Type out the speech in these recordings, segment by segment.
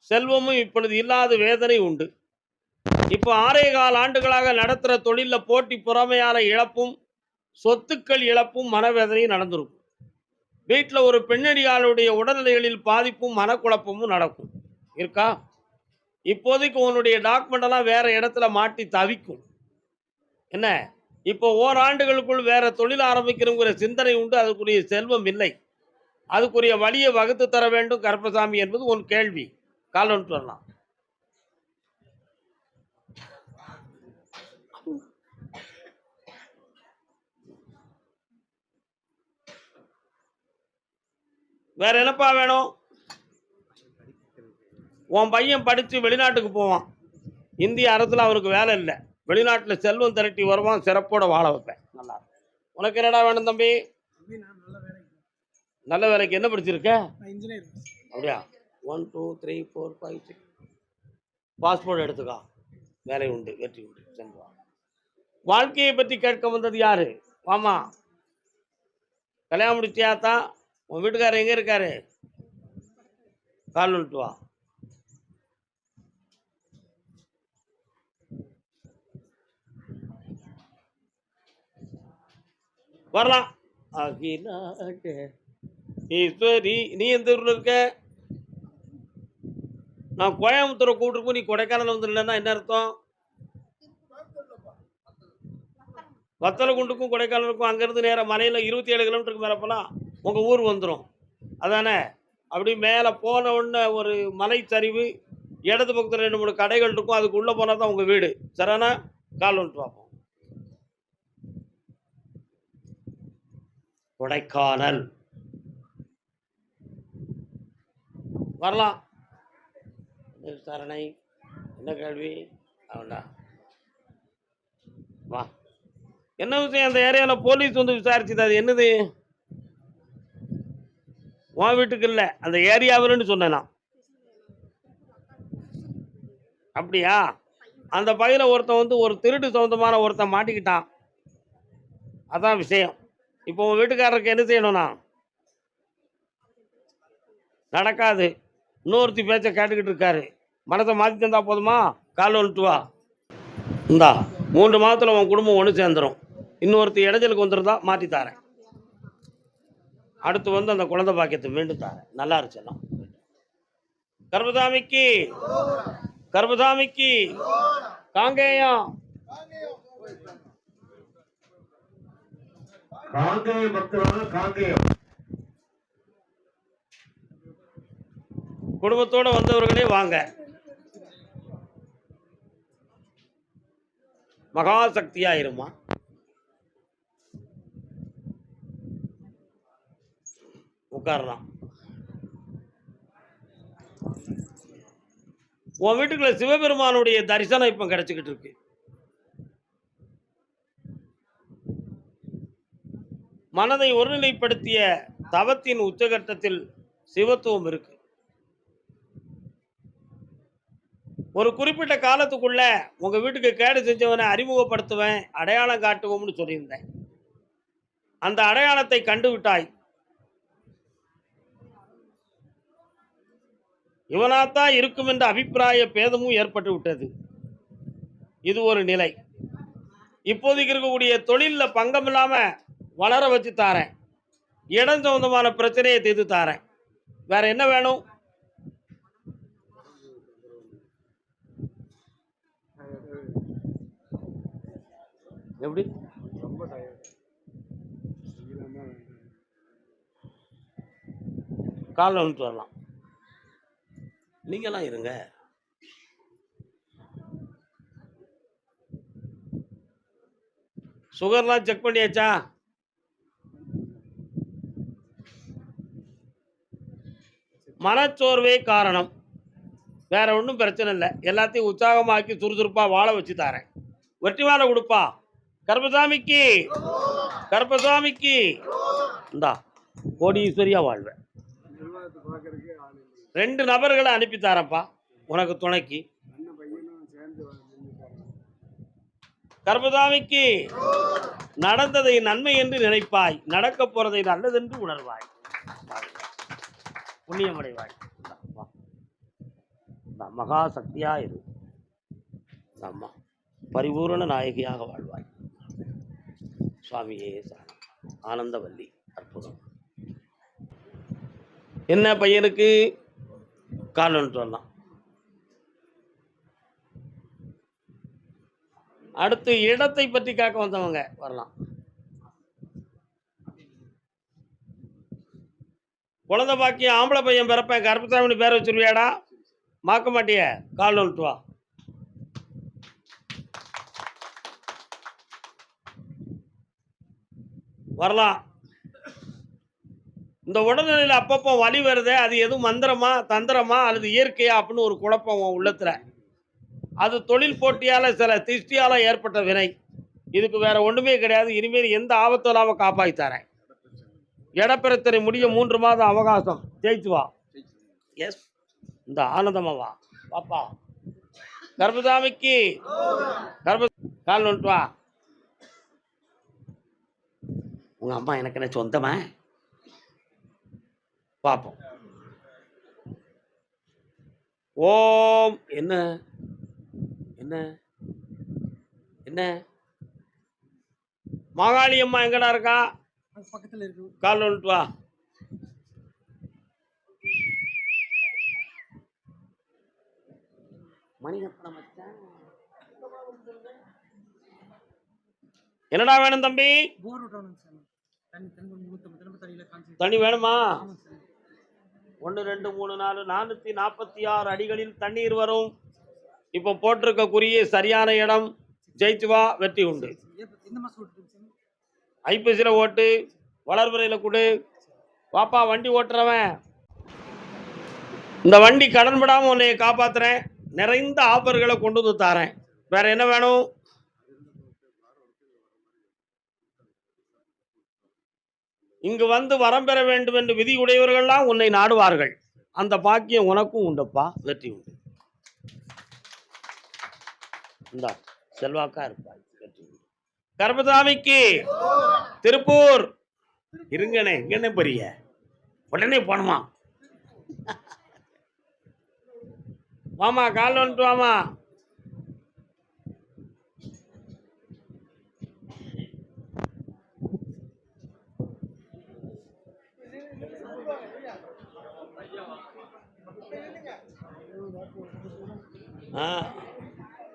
செல்வமும் இப்பொழுது இல்லாத வேதனை உண்டு. இப்போ 6.25 ஆண்டுகளாக நடத்துகிற தொழிலில் போட்டி பொறாமையால இழப்பும், சொத்துக்கள் இழப்பும், மனவேதனையும் நடந்திருக்கும். வீட்டில் ஒரு பெண்ணடியாளுடைய உடல்நிலைகளில் பாதிப்பும் மனக்குழப்பமும் நடக்கும். இருக்கா? இப்போதைக்கு உன்னுடைய டாக்குமெண்ட் எல்லாம் வேற இடத்துல மாட்டி தவிக்கும். என்ன? இப்போ ஓராண்டுகளுக்குள் வேற தொழில் ஆரம்பிக்கணுங்கிற சிந்தனை உண்டு. அதுக்குரிய செல்வம் இல்லை. அதுக்குரிய வழியை வகுத்து தர வேண்டும் கருப்பசாமி என்பது உன் கேள்வி. கால் வந்துட்டு வரலாம். வேற என்னப்பா வேணும்? உன் பையன் படித்து வெளிநாட்டுக்கு போவான். இந்திய அரசில் அவனுக்கு வேலை இல்லை. வெளிநாட்டில் செல்வம் திரட்டி வருவான். சிறப்போட வாழ வைப்பேன். நல்லா. உனக்கு என்னடா வேணும் தம்பி? நல்ல வேலைக்கு என்ன படிச்சிருக்க? அப்படியா? 1 2 3 4 5 6 பாஸ்போர்ட் எடுத்துக்கா. வேலை உண்டு, வெற்றி உண்டு. சென்று வாழ்க்கையை பற்றி கேட்க வந்தது யாரு? வாமா. கல்யாணம் முடிச்சியாத்தான்? உன் வீட்டுக்காரர் எங்கே இருக்காரு? கால் விட்டு வா. வரலாம். ஈஸ்வரி, நீ எந்த ஊரில் இருக்க? நான் கோயம்புத்தூரை கூப்பிட்டுருப்போம், நீ கொடைக்கானல் வந்துடலன்னா என்ன அர்த்தம்? வத்தலகுண்டுக்கும் கொடைக்கானலுக்கும் அங்கேருந்து நேராக மலையில் 27 கிலோமீட்டருக்கு மேலே போனால் உங்கள் ஊர் வந்துடும். அதானே? அப்படி மேலே போன உடனே ஒரு மலை சரிவு, இடது பக்கத்தில் 2 3 கடைகள் இருக்கும். அதுக்கு உள்ளே போனால் தான் உங்கள் வீடு. சரிண்ணா? கால் வந்துட்டு பார்ப்போம். கொடைக்கானல் வரலாம். விசாரணை என்ன கேள்வி? அவன்டா வா. என்ன விஷயம்? அந்த ஏரியாவில் போலீஸ் வந்து விசாரிச்சுது. அது என்னது? உன் வீட்டுக்கு இல்லை, அந்த ஏரியாவில்னு சொன்னேன் நான். அப்படியா? அந்த பகுதியில் ஒருத்தன் வந்து ஒரு திருட்டு சம்பந்தமான ஒருத்தன் மாட்டிக்கிட்டான். அதான் விஷயம். இப்போ உன் வீட்டுக்காரருக்கு என்ன செய்யணும்னா? நடக்காது. இன்னொருத்தி பேச்ச கேட்டுக்கிட்டு இருக்காரு. மனசை மாற்றி தந்தா போதுமா? கால் வந்துட்டு வா. இந்தா 3 மாதத்தில் உன் குடும்பம் ஒன்று சேர்ந்துடும். இன்னொருத்தி இடைஞ்சலுக்கு வந்துருந்தா மாற்றி தாரேன். அடுத்து வந்து அந்த குழந்தை பாக்கியத்தை மீண்டும் தாரேன். நல்லா இருந்துச்செல்லாம். கர்பசாமிக்கு, கர்பசாமிக்கு காங்கேயம். குடும்பத்தோட வந்தவர்களே வாங்க. மகாசக்தியாயிருமா. உட்காரலாம். உன் வீட்டுக்குள்ள சிவபெருமானுடைய தரிசனம் இப்ப கிடைச்சிக்கிட்டு இருக்கு. மனதை ஒருநிலைப்படுத்திய தவத்தின் உச்சகட்டத்தில் சிவத்துவம் இருக்கு. ஒரு குறிப்பிட்ட காலத்துக்குள்ள உங்க வீட்டுக்கு கேடு செஞ்சவனை அறிமுகப்படுத்துவேன், அடையாளம் காட்டுவோம்னு சொல்லியிருந்தேன். அந்த அடையாளத்தை கண்டுவிட்டாய். இவனாத்தான் இருக்கும் என்ற அபிப்பிராய பேதமும் ஏற்பட்டு விட்டது. இது ஒரு நிலை. இப்போதைக்கு இருக்கக்கூடிய தொழில பங்கம் இல்லாம வளர வச்சு தாரேன். இடம் சம்பந்தமான பிரச்சனையை தீர்த்து தாரேன். வேற என்ன வேணும்? எப்படி? காலைல வந்துட்டு வரலாம். நீங்கெல்லாம் இருங்க. சுகர்லாம் செக் பண்ணியாச்சா? மனச்சோர்வே காரணம், வேற ஒன்றும் பிரச்சனை இல்லை. எல்லாத்தையும் உற்சாகமாக்கி சுறுசுறுப்பா வாழ வச்சு தாரேன். வெற்றி வாழ கொடுப்பா. கர்பசாமிக்கு, கர்பசாமிக்கு இந்தா கோடீஸ்வரியா வாழ்வேன். 2 நபர்களை அனுப்பி தாரப்பா உனக்கு துணைக்கு. கர்பசாமிக்கு நடந்ததை நன்மை என்று நினைப்பாய், நடக்க போறதை நல்லதென்று உணர்வாய், புண்ணியமடைவாய். மகா சக்தியா இரு. அம்மா பரிபூரண நாயகியாக வாழ்வாய். சுவாமியே சரணம். ஆனந்தவல்லி. அற்புதம். என்ன பையனுக்கு கால்வன் சொல்லலாம். அடுத்து இடத்தை பற்றி கேட்க வந்தவங்க வரலாம். குழந்தை பாக்கியம் ஆம்பளை பையன் பிறப்பேன் கருப்பசாமி பேர் வச்சிருவியாடா? மாக்க மாட்டிய? கால் நோட்டு வா. வரலாம். இந்த உடல்நிலையில் அப்பப்போ வலி வருது, அது எதுவும் மந்திரமா தந்திரமா அல்லது இயற்கையா அப்படின்னு ஒரு குழப்பம் உள்ளத்துல. அது தொழில் போட்டியால சில திருஷ்டியால ஏற்பட்ட வினை. இதுக்கு வேற ஒண்ணுமே கிடையாது. இனிமேல் எந்த ஆபத்தும் இல்லாம காப்பாற்றி தரேன். இடப்பிரச்சனை முடிய 3 மாதம் அவகாசம். ஜெயிச்சு வா. எஸ், இந்த ஆனந்தமா வா. பாப்பா கர்ப்பசாமிக்கு கால் நோட்டு வா. உங்க அம்மா எனக்கு என்ன சொந்தமா? பார்ப்போம். ஓம். என்ன என்ன என்ன மாகாளி அம்மா எங்கடா இருக்கா? பக்கத்துல இருக்கு. கால் நோட்டு வா. என்னடா வேணும் தம்பி? தண்ணி வேணுமா? 1 2 3 4 446 அடிகளில் தண்ணீர் வரும். இப்போ போட்டிருக்க குறிய சரியான இடம். ஜெயிச்சு வா, வெற்றி உண்டு. ஐப்பசியில் ஓட்டு, வளர்பிறையில் கொடு. பாப்பா வண்டி ஓட்டுறவன், இந்த வண்டி கடன் படாமல் உன்னை காப்பாத்துறேன். நிறைந்த ஆஃபர்களை கொண்டு வந்து தாரேன். வேற என்ன வேணும்? இங்கு வந்து வரம் பெற வேண்டும் என்று விதி உடையவர்கள்லாம் உன்னை நாடுவார்கள். அந்த பாக்கியம் உனக்கும் உண்டப்பா. வெற்றி உண்டு. இந்த செல்வாக்கா இருப்பாய். வெற்றி உண்டு. கர்ப்பசாமிக்கு திருப்பூர் இருங்கண்ணே. இங்கண்ணே பெரிய உடனே போனமா? வாமா, கால் வந்துட்டு வாமா.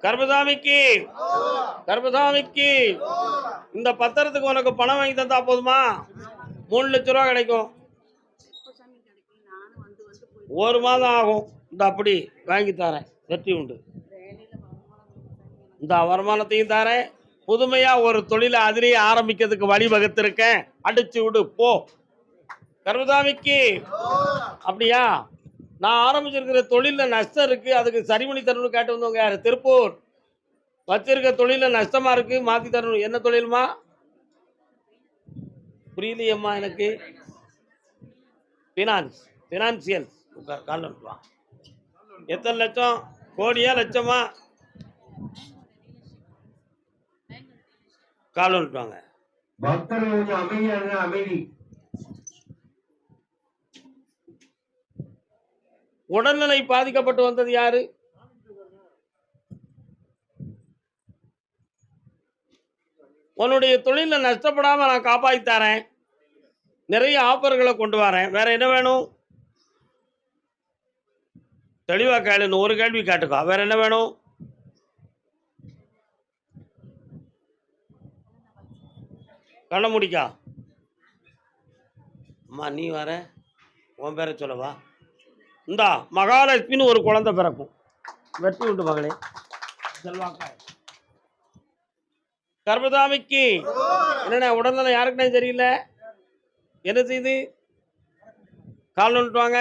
கர்ப்பசாமிக்கு கர்ப்பசாமிக்கு இந்த பத்திரத்துக்கு உனக்கு பணம் வாங்கி தந்தா போதுமா? 3 லட்ச ரூபா கிடைக்கும். 1 மாதம் ஆகும். இந்த அப்படி வாங்கி தரேன். வெற்றி உண்டு. இந்த வருமானத்தையும் தரேன். புதுமையா ஒரு தொழிலை அதிலேயே ஆரம்பிக்கிறதுக்கு வழி வகுத்திருக்கேன். அடிச்சு விடு போ. கர்ப்பசாமிக்கு அப்படியா? நான் ஆரம்பிச்சிருக்கிற தொழிலில் நஷ்டம் இருக்கு, அதுக்கு சரி பண்ணி தரணும்னு கேட்டு வந்தவங்க யாரு? திருப்பூர். வச்சிருக்க தொழிலில் நஷ்டமா இருக்கு, மாத்தி தரணும். என்ன தொழில்மா? புரியலையம்மா எனக்கு. பினான்சியல். கால் வா. எத்தனை லட்சம்? கோடியா லட்சமா? கால் வந்துட்டுவாங்க. அமைதி. உடல்நிலை பாதிக்கப்பட்டு வந்தது யாரு? உன்னுடைய தொழில நஷ்டப்படாம நான் காப்பாற்றி தரேன். நிறைய ஆஃபர்களை கொண்டு வரேன். வேற என்ன வேணும்? தெளிவா கேளு. ஒரு கேள்வி கேட்டுக்கோ. வேற என்ன வேணும்? கண்ண முடிக்கா. அம்மா நீ வர, உன் பேரை சொல்லவா? இந்தா மகாலட்சுமின்னு ஒரு குழந்தை பிறக்கும். வெற்றி உண்டு மகளே. செல்வாக்கா. கர்ப்பசாமிக்கு என்னென்ன உடல்நிலை யாருக்குன்னே தெரியல. என்ன செய்து? கால் வந்துட்டு வாங்க.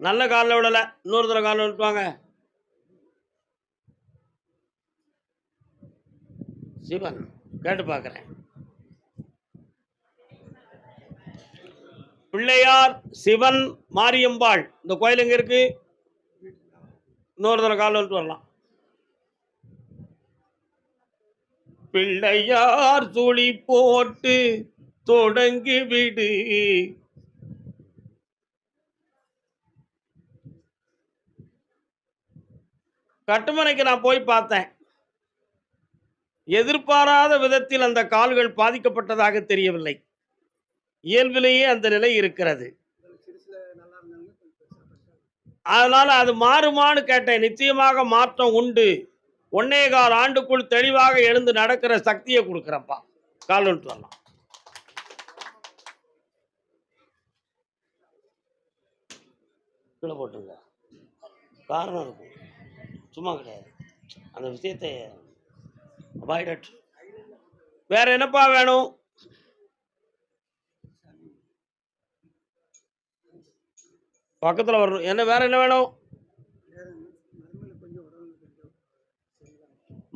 நல்ல காலில் விடலை. இன்னொரு தடவை காலில் வந்துட்டு வாங்க. சிவன் கேட்டு பார்க்குறேன். பிள்ளையார், சிவன், மாரியம்பாள். இந்த கோயில் எங்க இருக்கு? இன்னொரு தடவை காலில் வந்துட்டு வரலாம். பிள்ளையார் சுழி போட்டு தொடங்கி விடு. கட்டுமனைக்கு நான் போய் பார்த்தேன். எதிர்பாராத விதத்தில் அந்த கால்கள் பாதிக்கப்பட்டதாக தெரியவில்லை. இயல்பிலேயே அந்த நிலை இருக்கிறது. அதனால அது மாறுமான்னு கேட்டேன். நிச்சயமாக மாற்றம் உண்டு. 1.25 ஆண்டுக்குள் தெளிவாக எழுந்து நடக்கிற சக்தியை கொடுக்குறப்பா. கால் வந்துட்டு வரலாம். கீழே போட்டுங்க. காரணம் இருக்கும், சும்மா கிடையாது. அந்த விஷயத்தை அவாய்ட். வேற என்னப்பா வேணும்? பக்கத்தில் வரணும். என்ன வேற என்ன வேணும்?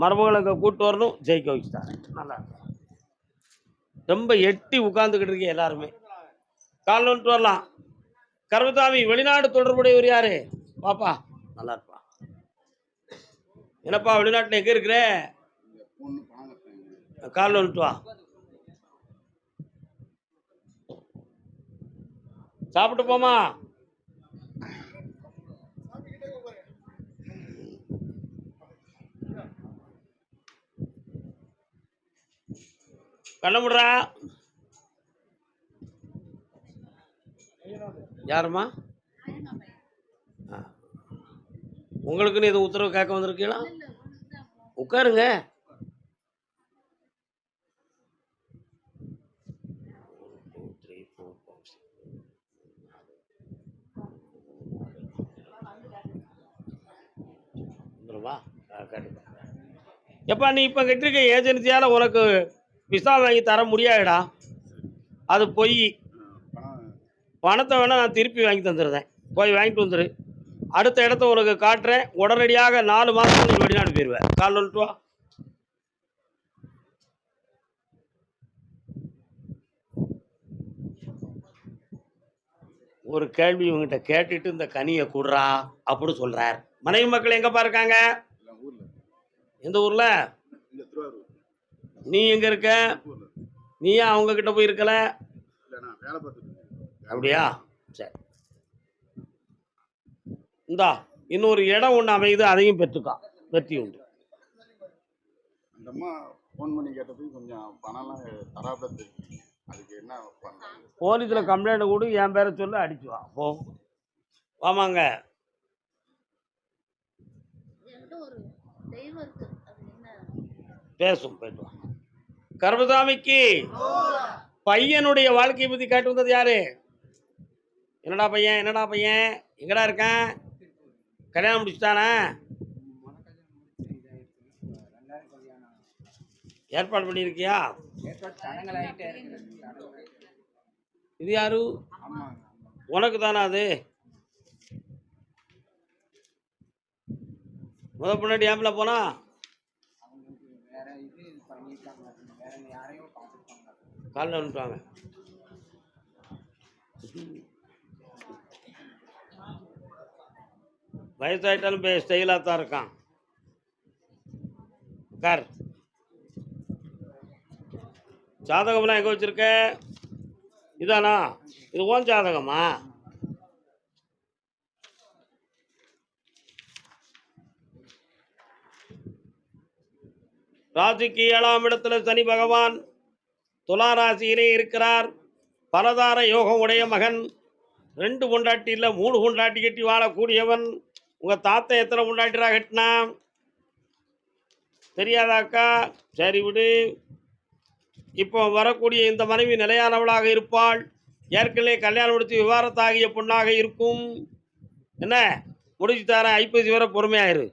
மருமகளுக்கு கூட்டு வரணும், ஜெயிக்க வச்சுட்டாங்க. நல்லா ரொம்ப எட்டி உட்கார்ந்துக்கிட்டு இருக்கீங்க எல்லாருமே. கால் வந்துட்டு வரலாம். கருமசாமி வெளிநாடு தொடர்புடையவர் யாரு? பாப்பா நல்லா இருப்பா. என்னப்பா வெளிநாட்டில் எங்க இருக்கிற? கால் வந்துட்டு வா. சாப்பிட்டு போமா. கண்ணமுடுறா. யாருமா? உங்களுக்குன்னு எதுவும் உத்தரவு கேட்க வந்திருக்கீங்களா? உட்காருங்க. எப்பா நீ இப்போ கட்டிருக்க ஏஜென்சியால் உனக்கு விசா வாங்கி தர முடியாதுடா. அது பொய். பணத்தை வேணால் நான் திருப்பி வாங்கி தந்துடுறேன். போய் வாங்கிட்டு வந்துடு. அடுத்த இடத்த உனக்கு காட்டுறேன். உடனடியாக 4 மாதம் நீ வெளிநாடு போயிடுவேன். கால் வந்துட்டு வா. ஒரு கேள்வி இவங்கிட்ட கேட்டுட்டு இந்த கனியை கூடுறா அப்படின்னு சொல்றார். மனைவி மக்கள் எங்கப்பா இருக்காங்க? எந்த ஊர்ல? நீ எங்க இருக்க? நீ ஏன் அவங்க கிட்ட போய் இருக்கல? அப்படியா? சரி, இந்தா இன்னொரு இடம் ஒன்று அமையுது, அதையும் பெற்றுக்கா. வெற்றி உண்டு. போலீஸில் கம்ப்ளைண்ட் கொடு, என் பேரை சொல்லி அடிச்சுவா. போ வாமாங்க. பேசும் போயிட்டு வா. கருமசாமிக்கு பையனுடைய வாழ்க்கையை பத்தி கேட்டு வந்தது யாரு? என்னடா பையன், என்னடா பையன், எங்கடா இருக்கான்? கல்யாணம் முடிச்சுட்டானா? ஏற்பாடு பண்ணியிருக்கியா? இது யாரு? உனக்கு தானே அது? முன்னாடி ஏம்ல போனா காலில் வந்துட்டாங்க. வயசாயிட்டாலும் ஸ்டைலாக தான் இருக்கான். கார் ஜாதகம்லாம் எங்கே வச்சிருக்க? இதானா? இது ஓன் ஜாதகமா? ராசிக்கு 7ஆம் இடத்துல சனி பகவான் துலா ராசியிலே இருக்கிறார். பலதார யோகம் உடைய மகன். 2 பொண்டாட்டி இல்லை 3 பொண்டாட்டி கட்டி வாழக்கூடியவன். உங்க தாத்தா எத்தனை பொண்டாட்டிரா கட்டினா தெரியாதாக்கா? சரி விடு. இப்போ வரக்கூடிய இந்த மனைவி நிலையானவளாக இருப்பாள். ஏற்கனவே கல்யாணம் முடித்து விவாகரத்தாகிய பொண்ணாக இருக்கும். என்ன முடிச்சு தரேன், ஐப்பசி வரை பொறுமையாயிரு.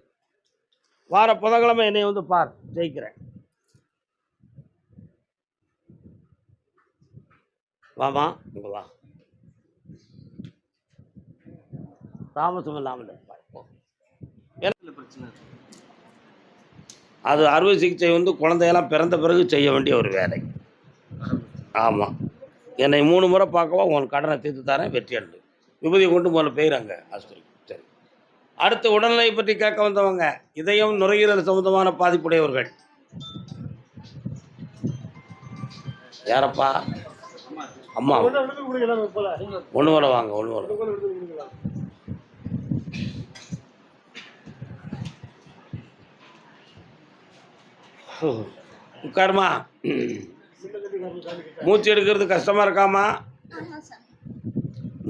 வார புதன்கிழமை என்னை வந்து பார், ஜெயிக்கிறேன். வாமா, இங்க வா. தாமசம் இல்லாமல் அது அறுவை சிகிச்சை வந்து குழந்தையெல்லாம் பிறந்த பிறகு செய்ய வேண்டிய ஒரு வேலை. ஆமாம், என்னை 3 முறை பார்க்கவா, உன் கடனை தீர்த்து தரேன், வெற்றி அண்டு. விபதியை கொண்டு முதல்ல போயிறாங்க ஆஸ்பத்திரி. சரி, அடுத்து உடல்நிலை பற்றி கேட்க வந்தவங்க இதயம் நுரையீரல் சம்பந்தமான பாதிப்புடையவர்கள். யாரப்பா? அம்மா. ஒன்று வர வாங்க, ஒன்று வர உட்காருமா. மூச்சு எடுக்கிறது கஷ்டமா இருக்காமா?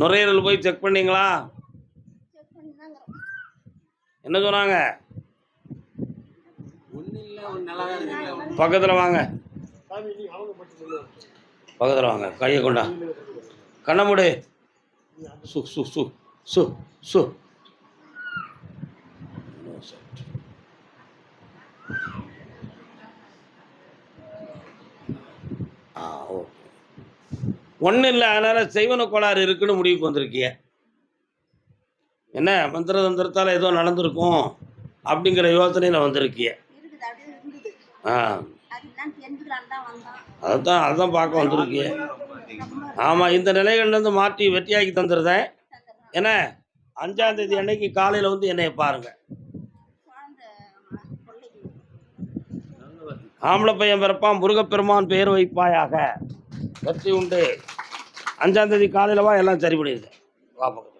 நுரையீரல் போய் செக் பண்ணீங்களா? என்ன சொன்னாங்க? பக்கத்தில் வாங்க, பக்கத்தில் வாங்க. கையை கொண்டா, கண்ண மூடு. சு சு சு சு சு. ஓகே, ஒன்றும் இல்லை. அதனால் செய்வன கோளாறு இருக்குன்னு முடிவுக்கு வந்திருக்கிய. என்ன மந்திர தந்திரத்தால் ஏதோ நடந்திருக்கும் அப்படிங்கிற யோசனையில் வந்திருக்கிய. அதுதான் பார்க்க வந்திருக்கிய. ஆமாம், இந்த நிலைகள்லேருந்து மாற்றி வெற்றியாக்கி தந்துடுறேன். என்ன 5ஆம் தேதி அன்னைக்கு காலையில் வந்து என்னை பாருங்க. ஆம்பளை பையன் பிறப்பான், முருகப்பெருமான் பெயர் வைப்பாயாக, வெற்றி உண்டு. 5ஆம் தேதி காலையில் வா, எல்லாம் சரி பண்ணிடுது. வா பக்கத்தில்.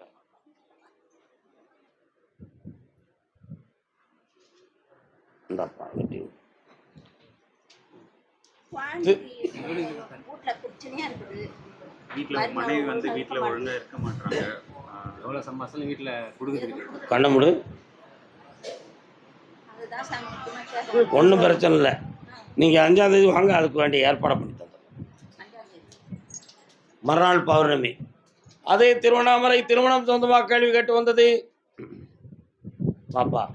இந்தாப்பா வெற்றி உண்டு. மனைவி வந்து வீட்டில் ஒழுங்காக இருக்க மாட்டாங்க. எவ்வளோ சம்பாசம் வீட்டில் கொடுக்குது. கண்ண முடு. ஒன்றும் பிரச்சனை இல்லை. நீங்கள் 5ஆம் தேதி வாங்க, அதுக்கு வேண்டிய ஏற்பாடை பண்ணி தந்துடுறோம். மறுநாள் பௌர்ணமி. அதே திருவண்ணாமலை திருமணம் சொந்தமாக கேள்வி கேட்டு வந்தது பாப்பா.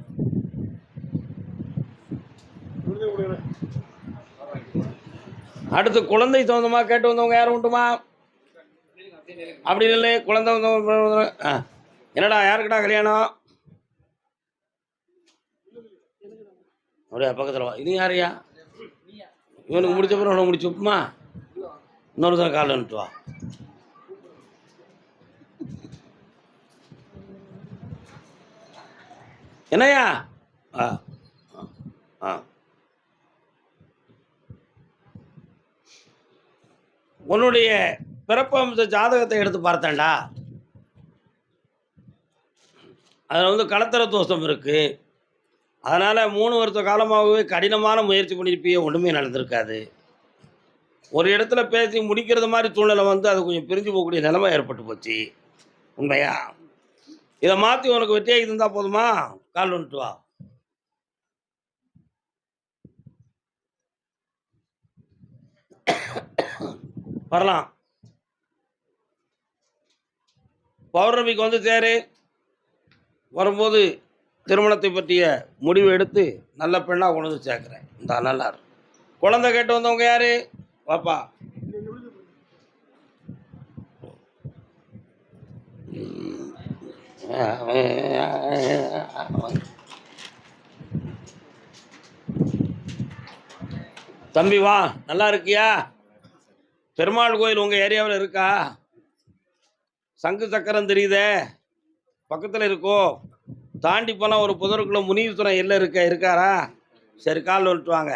அடுத்து குழந்தை சொந்தமாக கேட்டு வந்தவங்க யாரும் உண்டுமா? அப்படி இல்லை, குழந்தை வந்தவங்க. என்னடா யாருக்குடா கல்யாணம்? அப்படியா, பக்கத்தில் வா. இது யாரையா? இவனுக்கு முடிச்ச பிறகு உனக்கு முடிச்சு வைப்புமா? இன்னொரு தடவை காலில் வந்துட்டு வா. என்னையா? ஆ ஆ உன்னுடைய பிறப்பு அம்ச ஜாதகத்தை எடுத்து பார்த்தேன்டா. அதில் வந்து கலத்தர தோஷம் இருக்குது. அதனால் 3 வருஷ காலமாகவே கடினமான முயற்சி பண்ணியிருப்பிய, ஒன்றுமே நடந்திருக்காது. ஒரு இடத்துல பேசி முடிக்கிறது மாதிரி சூழ்நிலை வந்து அது கொஞ்சம் பிரிஞ்சு போகக்கூடிய நிலைமை ஏற்பட்டு போச்சு. உண்மையா? இதை மாற்றி உனக்கு வெற்றியாகி இருந்தால் போதுமா? கால் வந்துட்டு வா. வரலாம். பௌர்ணமிக்கு வந்து சேரு. வரும்போது திருமணத்தை பற்றிய முடிவு எடுத்து நல்ல பெண்ணாக கொண்டு வந்து சேர்க்குறேன். இந்த நல்லா குழந்தை கேட்டு வந்தவங்க யாரு? பாப்பா. தம்பி வா, நல்லா இருக்கியா? பெருமாள் கோயில் உங்கள் ஏரியாவில் இருக்கா? சங்கு சக்கரம் தெரியுதே, பக்கத்தில் இருக்கோ? தாண்டி போனால் ஒரு புதருக்குள்ள முனீஸ்வரன் எல்லாம் இருக்காரா? சரி, கால் வந்துட்டு வாங்க.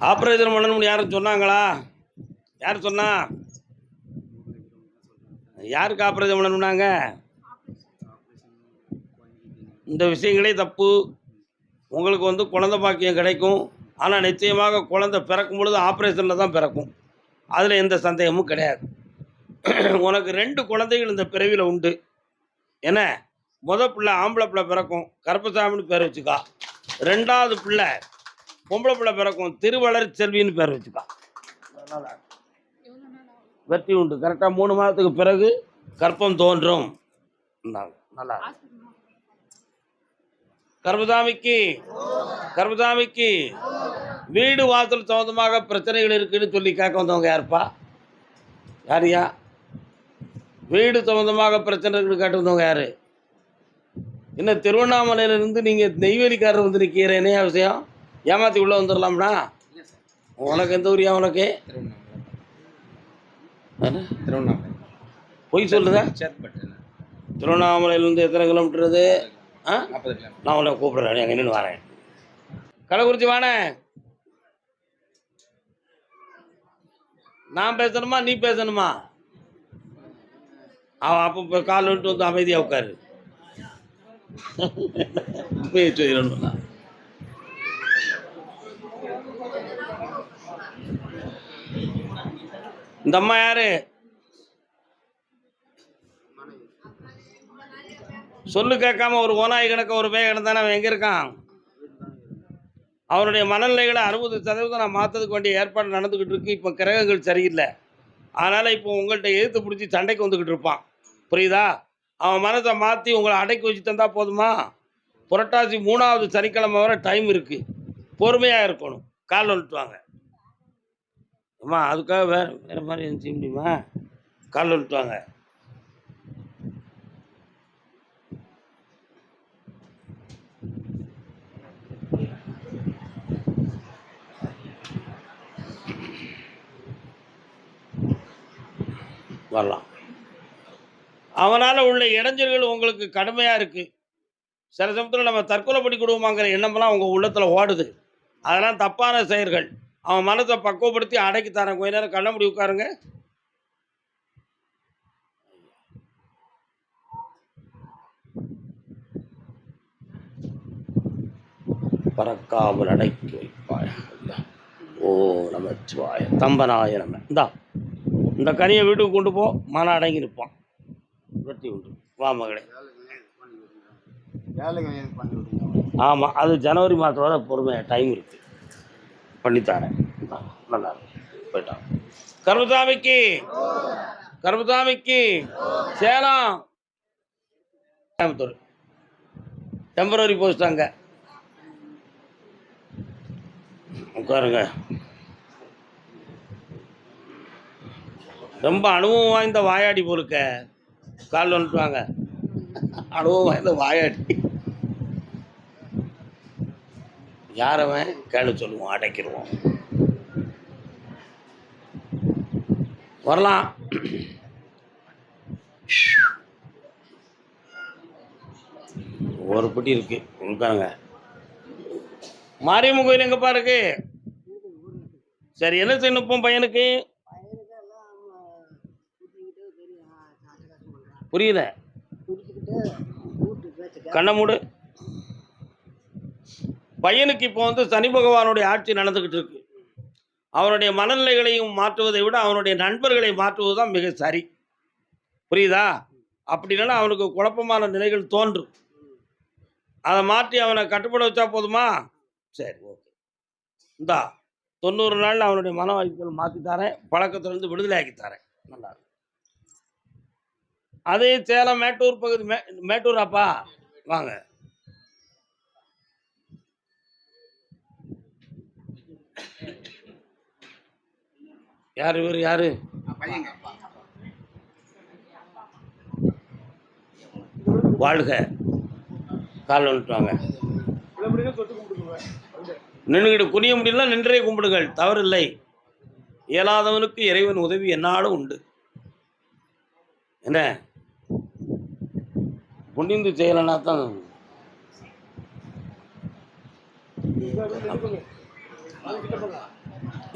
ஆப்ரேஷன் பண்ணணும்னு யாரும் சொன்னாங்களா? யார் சொன்னா? யாருக்கு ஆப்ரேஷன் பண்ணணும்னாங்க? இந்த விஷயங்களே தப்பு. உங்களுக்கு வந்து குழந்தை பாக்கியம் கிடைக்கும். ஆனால் நிச்சயமாக குழந்தை பிறக்கும் பொழுது ஆப்ரேஷனில் தான் பிறக்கும். அதில் எந்த சந்தேகமும் கிடையாது. உனக்கு 2 குழந்தைகள் இந்த பிறவியில் உண்டு. என்ன? முத பிள்ளை ஆம்பளை பிள்ளை பிறக்கும், கருப்பசாமின்னு பேர் வச்சுக்கா. 2வது பிள்ளை பொம்பளை பிள்ளை பிறக்கும், திருவளர் செல்வின்னு பேர் வச்சுக்கா. வெற்றி உண்டு. கரெக்டாக 3 மாதத்துக்கு பிறகு கற்பம் தோன்றும். நல்லா கர்மசாமிக்கு வீடு வாசல் சம்பந்தமாக பிரச்சனைகள் இருக்குன்னு சொல்லி கேட்க வந்தவங்க யாருப்பா? யாரியா? வீடு சம்பந்தமாக பிரச்சனைகள் கேட்டு வந்தவங்க யாரு? என்ன திருவண்ணாமலையிலிருந்து நீங்கள் நெய்வேலிக்காரர் வந்துருக்கீங்க? என்ன விஷயம்? ஏமாற்றி உள்ளே வந்துடலாம்னா? உனக்கு எந்த ஊரியா? உனக்கு திருவண்ணாமலை பொய் சொல்லுதா? சேத்பட்டு திருவண்ணாமலையிலேருந்து எத்தனை கிலோமீட்டர் அது? 40 கிலோமீட்டர். நான் உன்னை கூப்பிட்றேன், எங்கே நின்று வரேன். கள்ளக்குறிச்சி வானே. நான் பேசணுமா நீ பேசணுமா? அவன் அப்போ இப்போ கால் விட்டு வந்து அமைதியாக உட்காரு. சொல்லணும்னா இந்த அம்மா யாரு? சொல்லு கேட்காம ஒரு ஓனாய் கணக்க ஒரு பேய் கிடந்தானே அவன் எங்கே இருக்கான்? அவனுடைய மனநிலைகளை 60% நான் மாற்றதுக்கு வேண்டிய ஏற்பாடு நடந்துக்கிட்டு இருக்கு. இப்போ கிரகங்கள் சரியில்லை, அதனால் இப்போ உங்கள்கிட்ட எதிர்த்து பிடிச்சி சண்டைக்கு வந்துக்கிட்டு இருப்பான். புரியுதா? அவன் மனசை மாற்றி உங்களை அடக்கி வச்சு தந்தால் போதுமா? புரட்டாசி 3வது சனிக்கிழமை வரை டைம் இருக்குது, பொறுமையாக இருக்கணும். கால் வந்துட்டு வாங்க அம்மா, அதுக்காக வேறு மாதிரி இருந்துச்சு முடியுமா? கால் வந்துட்டு வாங்க. வரலாம். அவனால் உள்ள இடைஞ்சல்கள் உங்களுக்கு கடுமையாக இருக்குது. சில சமயத்தில் நம்ம தற்கொலை பண்ணி கொடுவோமாங்கிற எண்ணமெல்லாம் உங்கள் உள்ளத்தில் ஓடுது. அதெல்லாம் தப்பான செயல்கள். அவன் மனசை பக்குவப்படுத்தி அடக்கி தரேன். கொஞ்ச நேரம் கண்ண முடி உட்காருங்க. பறக்காமல் அடக்கி வைப்பாய். ஓ நமச்சிவாய தம்பனாய நம்ம. இந்த கனியை வீட்டுக்கு கொண்டு போ, மன அடங்கி நிற்பான். வெட்டி உண்டு. வா மகளே. ஆமாம், அது ஜனவரி மாதம் வரை பொறுமையாக டைம் இருக்குது, பண்ணித்தாரேன். நல்லா இருக்கும். போயிட்டான். கருமசாமிக்கு கருமசாமிக்கு சேலம் கோயம்புத்தூர் டெம்பரரி போஸ்ட். அங்கே உட்காருங்க. ரொம்ப அனுபவம் வாய்ந்த வாயாடி போலுக்க. கால் வந்துட்டு வாங்க. அனுபவம் வாய்ந்த வாயாடி. யாரவன் கேளு சொல்லுவோம், அடைக்கிடுவோம். வரலாம். ஒரு பெட்டி இருக்கு, உட்காருங்க. மாரியம்மன் கோயில் எங்கப்பா இருக்கு? சரி, என்ன செய்யணும் பையனுக்கு? புரியல, கண்ண மூடு. பையனுக்கு இப்போ வந்து சனி பகவானுடைய ஆட்சி நடந்துக்கிட்டு இருக்கு. அவனுடைய மனநிலைகளையும் மாற்றுவதை விட அவனுடைய நண்பர்களை மாற்றுவது தான் மிக சரி. புரியுதா? அப்படின்னா அவனுக்கு குழப்பமான நிலைகள் தோன்றும். அதை மாற்றி அவனை கட்டுப்பட வச்சா போதுமா? சரி, ஓகே. இந்தா 90 நாளில் அவனுடைய மன வாய்ப்புகள் மாற்றி தரேன், பழக்கத்திலிருந்து விடுதலை ஆக்கி தரேன். நல்லா இருக்கும். அதே சேலம் மேட்டூர் பகுதி. மேட்டூராப்பா, வாங்க. யார் இவர்? யாரு? வாழ்க. கால் வந்துட்டுவாங்க. நின்றுக்கிட்டு குனிய முடியல, நின்றே கும்பிடுங்கள், தவறில்லை. இயலாதவனுக்கு இறைவன் உதவி என்னாலும் உண்டு. என்ன புண்ணிந்து செய்யலைன்னா தான்.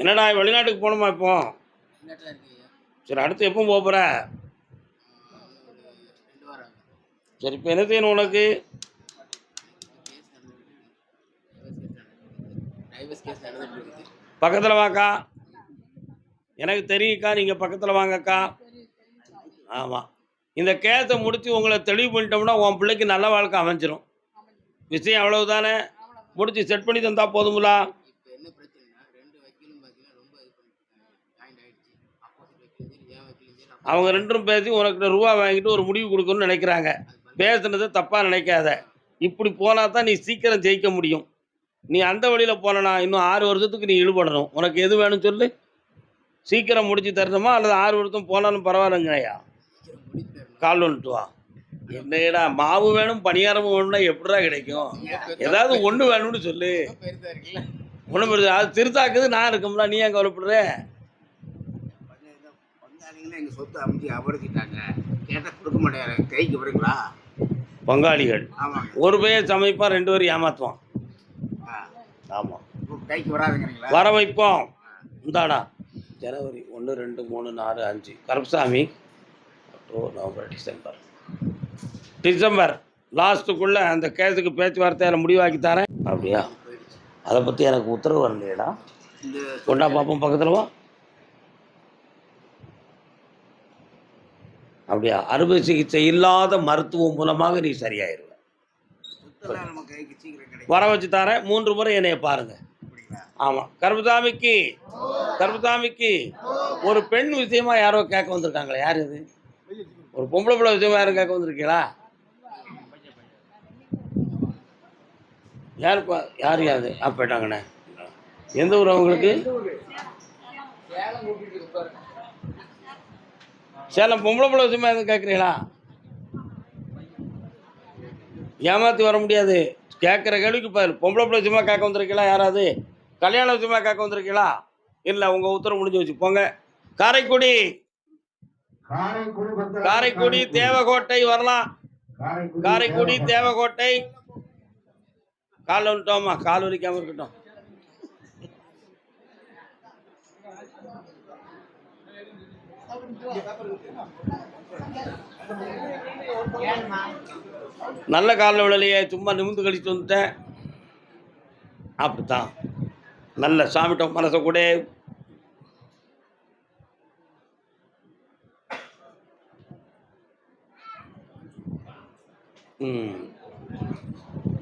என்னடா வெளிநாட்டுக்கு போகணுமா இப்போ? சரி, அடுத்து எப்போ போக போகிற? சரி, இப்போ என்ன செய்யணும் உனக்கு? பக்கத்தில் வாக்கா. எனக்கு தெரியுக்கா, நீங்கள் பக்கத்தில் வாங்கக்கா. ஆமாம், இந்த கேஸை முடித்து உங்களை தெளிவு பண்ணிட்டோம்னா உன் பிள்ளைக்கு நல்ல வாழ்க்கை அமைஞ்சிரும். விஷயம் அவ்வளவுதானே. முடிச்சு செட் பண்ணி தந்தா போதுங்களா? அவங்க ரெண்டும் பேசி உனக்கு ரூபா வாங்கிட்டு ஒரு முடிவு கொடுக்கணும்னு நினைக்கிறாங்க. பேசுனதை தப்பாக நினைக்காத. இப்படி போனால் தான் நீ சீக்கிரம் ஜெயிக்க முடியும். நீ அந்த வழியில் போனா இன்னும் 6 வருஷத்துக்கு நீ ஈடுபடணும். உனக்கு எது வேணும்னு சொல்லு. சீக்கிரம் முடிச்சு தரணுமா அல்லது 6 வருஷம் போனாலும் பரவாயில்லைங்கய்யா? கால் வந்துட்டு வா. என்னடா மாவு வேணும் பணியாரமும் வேணும்னா எப்படிடா கிடைக்கும்? ஏதாவது ஒன்று வேணும்னு சொல்லு. ஒன்றும் அது திருத்தாக்குது நான் இருக்கும்ல, நீ ஏன் கவலைப்படுற? எங்கள் சொத்து அமைச்சு அபரிச்சிட்டாங்க. கேட்டால் கொடுக்க மாட்டேங்கிறாங்க. கைக்கு வரீங்களா? பங்காளிகள் ஆமாங்க. ஒரு பேர் சமைப்பான், 2 பேர் ஏமாத்துவான். ஆ, ஆமாம், இப்போ கைக்கு வராதுங்கிறீங்களா? வர வைப்போம். இந்தாடா ஜனவரி 1, 2, 3, 4, 5 கருப்பசாமி, அக்டோபர், நவம்பர், டிசம்பர் லாஸ்ட்டுக்குள்ளே அந்த கேஸுக்கு பேச்சுவார்த்தையில் முடிவாக்கி தரேன். அப்படியா? போயிடுச்சு. அதை பற்றி எனக்கு உத்தரவு வரலையேடா. இந்த கொண்டா பார்ப்போம், பக்கத்தில் வா. அப்படியா? அறுவை சிகிச்சை இல்லாத மருத்துவம் மூலமாக நீ சரியாயிருவ. சொத்தெல்லாம் நம்ம கைக்கு சீக்கிரம் கிடைக்கும். வர வச்சு தரேன். 3 முறை என்னைய பாருங்க. அப்படிங்களா? ஆமாம், கருப்பசாமிக்கு ஒரு பெண் விஷயமா யாரோ கேட்க வந்திருக்காங்களே, யார் இது? ஒரு பொம்பளை பிள்ளை விஷயமா யாரும் கேட்க வந்திருக்கீங்களா? யாருப்பா? யார் யாது? போயிட்டாங்கண்ணே. எந்த ஊர் அவங்களுக்கு? சேலம். பொம்பளை பிள்ளை விஷயமா எதுவும் கேட்குறீங்களா? ஏமாற்றி வர முடியாது. கேட்குற கேள்விக்கு பதில். பொம்பளை பிள்ளை விஷயமா கேட்க வந்திருக்கீங்களா? யாராவது கல்யாண விஷயமா கேட்க வந்திருக்கீங்களா? இல்லை, உங்கள் உத்தரவு முடிஞ்சு வச்சு போங்க. காரைக்குடி தேவகோட்டை வரலாம். காரைக்குடி தேவகோட்டை. கால் வந்துட்டோம்மா, கால் வலிக்காமல் இருக்கட்டும். நல்ல காலில் விழலையே, சும்மா நிமிந்து கழிச்சு வந்துட்டேன். அப்படித்தான். நல்ல சாமிட்ட மனசை கூட.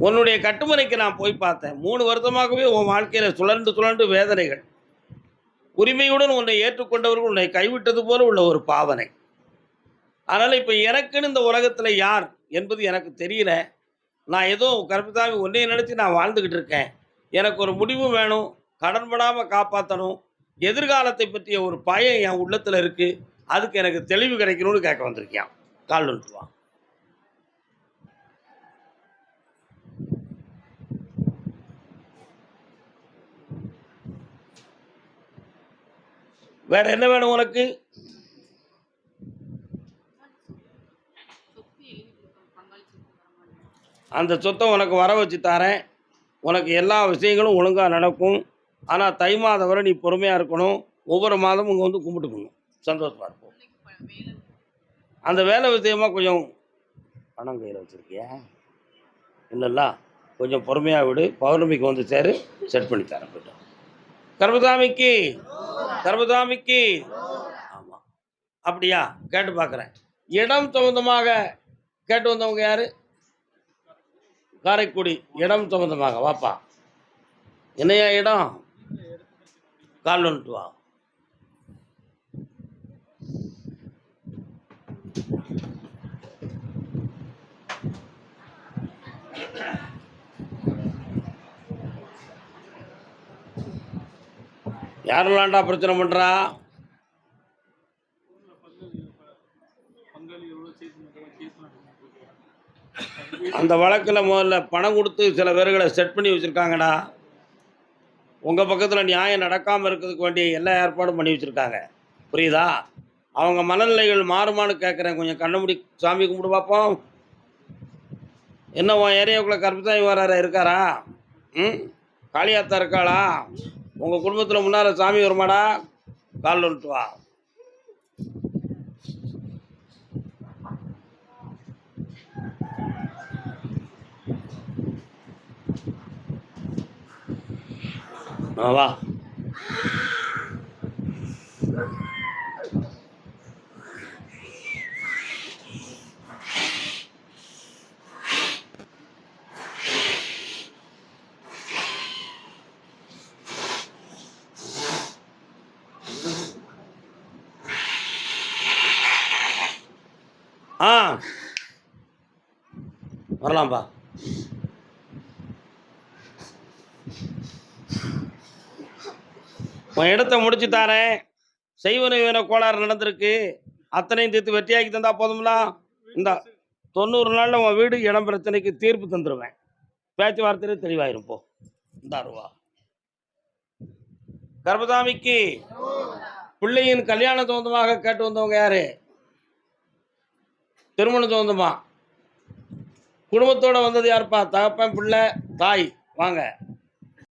உன்னுடைய கட்டுமனைக்கு நான் போய் பார்த்தேன். 3 வருஷமாகவே உன் வாழ்க்கையில் சுழண்டு வேதனைகள். உரிமையுடன் உன்னை ஏற்றுக்கொண்டவர்கள் உன்னை கைவிட்டது போல உள்ள ஒரு பாவனை. அதனால் இப்போ எனக்குன்னு இந்த உலகத்தில் யார் என்பது எனக்கு தெரியல. நான் ஏதோ கருப்பசாமி ஒன்றைய நினச்சி நான் வாழ்ந்துக்கிட்டு இருக்கேன். எனக்கு ஒரு முடிவு வேணும், கடன்படாமல் காப்பாற்றணும், எதிர்காலத்தை பற்றிய ஒரு பயம் என் உள்ளத்தில் இருக்குது. அதுக்கு எனக்கு தெளிவு கிடைக்கணும்னு கேட்க வந்திருக்கேன். கால் வந்துட்டுவான். வேற என்ன வேணும் உனக்கு? அந்த சொத்தை உனக்கு வர வச்சு தரேன். உனக்கு எல்லா விஷயங்களும் ஒழுங்காக நடக்கும். ஆனால் தை மாதம் வரை நீ பொறுமையாக இருக்கணும். ஒவ்வொரு மாதமும் இங்கே வந்து கும்பிட்டுக்கணும். சந்தோஷமாக இருக்கும். அந்த வேலை விஷயமா கொஞ்சம் பணம் கையில் வச்சுருக்கியா? இல்லைல்ல, கொஞ்சம் பொறுமையாக விடு. பௌர்ணமிக்கு வந்து சேரு, செட் பண்ணி தரேன். போய்ட்டு கருப்பசாமிக்கு. ஆமாம், அப்படியா? கேட்டு பார்க்குறேன். இடம் சம்பந்தமாக கேட்டு வந்தவங்க யார்? காரைக்குடி. இடம் சம்பந்தமாக வாப்பா. என்னையா இடம்? கால் வந்துட்டு வா. யாரெல்லாம்டா பிரச்சனை பண்ணுறா? அந்த வழக்கில் முதல்ல பணம் கொடுத்து சில பேர்களை செட் பண்ணி வச்சுருக்காங்கடா. உங்கள் பக்கத்தில் நியாயம் நடக்காமல் இருக்கிறதுக்கு வேண்டிய எல்லா ஏற்பாடும் பண்ணி வச்சுருக்காங்க. புரியுதா? அவங்க மனநிலைகள் மாறுமானு கேட்குறேன். கொஞ்சம் கண்ண மூடி சாமி கும்பிடு பார்ப்போம். என்ன உன் ஏரியாவுக்குள்ளே கருப்பசாமி வராரா? இருக்காரா? காளியாத்தா இருக்காளா? உங்கள் குடும்பத்தில் முன்னால் சாமி வருமாடா? கால் வந்துட்டு வா. வா. வரலாம்பா. உன் இடத்த முடிச்சு தாரேன். செய்வன வேற கோளாறு நடந்திருக்கு. அத்தனையும் தீர்த்து வெற்றியாக்கி தந்தா போதும்ல. இந்த 90 நாளில் உன் வீடு இடம் பிரச்சனைக்கு தீர்ப்பு தந்துடுவேன். பேச்சுவார்த்தையிலே தெளிவாயிரும். போ. இந்த ரூபா. கருப்பசாமிக்கு பிள்ளையின் கல்யாண சம்பந்தமாக கேட்டு வந்தவங்க யாரு? திருமண சம்பந்தமா. குடும்பத்தோட வந்தது யாருப்பா? தகப்பன், பிள்ளை, தாய். வாங்க.